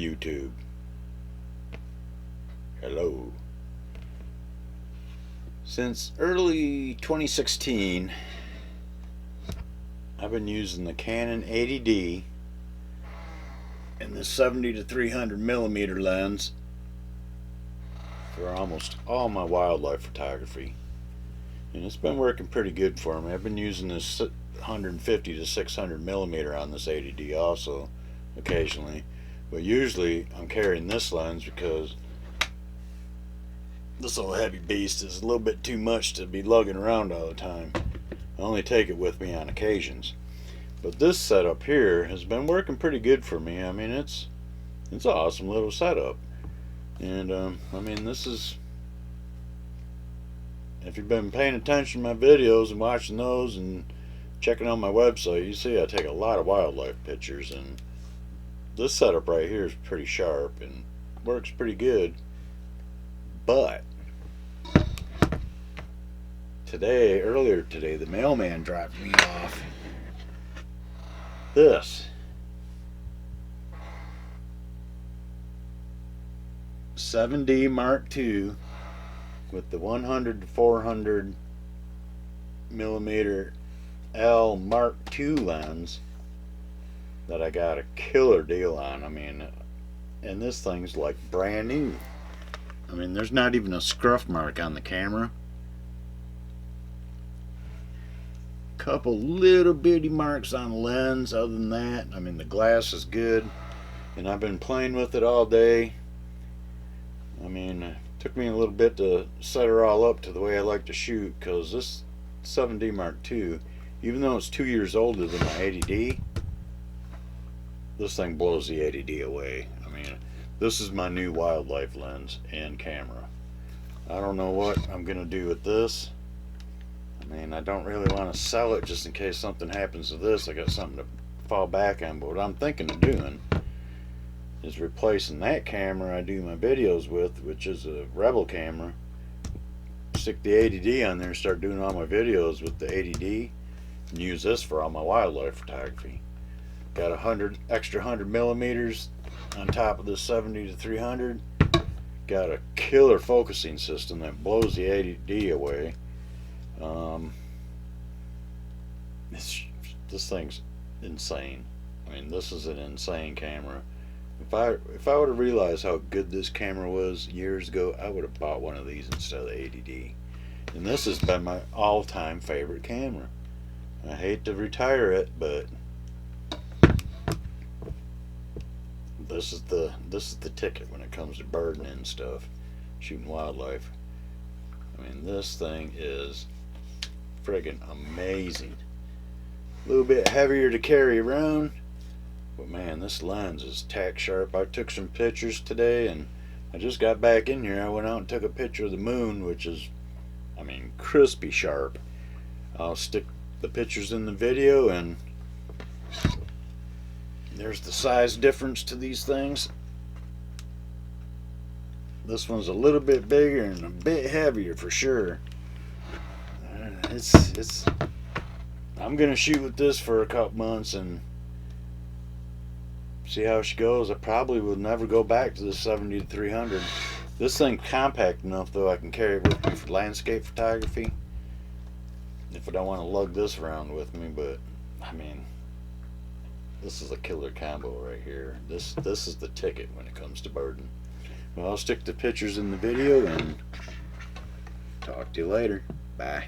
YouTube. Hello. Since early 2016, I've been using the Canon 80D and the 70 to 300 millimeter lens for almost all my wildlife photography, and it's been working pretty good for me. I've been using this 150 to 600 millimeter on this 80D also occasionally, but usually I'm carrying this lens because this old heavy beast is a little bit too much to be lugging around all the time. I only take it with me on occasions. But this setup here has been working pretty good for me. I mean, it's an awesome little setup. And I mean, this is, if you've been paying attention to my videos and watching those and checking on my website, you see I take a lot of wildlife pictures, and this setup right here is pretty sharp and works pretty good. But earlier today, the mailman dropped me off this 7D Mark II with the 100 to 400 millimeter L Mark II lens that I got a killer deal on. I mean, and this thing's like brand new. I mean, there's not even a scruff mark on the camera. Couple little bitty marks on the lens. Other than that, I mean, the glass is good, and I've been playing with it all day. I mean, it took me a little bit to set her all up to the way I like to shoot, because this 7D Mark II, even though it's 2 years older than my 80D, this thing blows the 80D away. I mean, this is my new wildlife lens and camera. I don't know what I'm gonna do with this. I mean, I don't really want to sell it just in case something happens to this. I got something to fall back on. But what I'm thinking of doing is replacing that camera I do my videos with, which is a Rebel camera. Stick the 80D on there and start doing all my videos with the 80D, and use this for all my wildlife photography. Got 100 millimeters on top of this 70 to 300. Got a killer focusing system that blows the 80D away. This thing's insane. I mean, this is an insane camera. If I would have realized how good this camera was years ago, I would have bought one of these instead of the 80D. And this has been my all-time favorite camera. I hate to retire it, but this is the ticket when it comes to birding and stuff, shooting wildlife. I mean, this thing is friggin' amazing. A little bit heavier to carry around, but man, this lens is tack sharp. I took some pictures today, and I just got back in here. I went out and took a picture of the moon, which is, I mean, crispy sharp. I'll stick the pictures in the video, and there's the size difference to these things. This one's a little bit bigger and a bit heavier for sure. I'm gonna shoot with this for a couple months and see how she goes. I probably will never go back to the 70 to 300. This thing's compact enough though I can carry it with me for landscape photography if I don't want to lug this around with me. But I mean, this is a killer combo right here. This is the ticket when it comes to birding. Well, I'll stick the pictures in the video and talk to you later. Bye.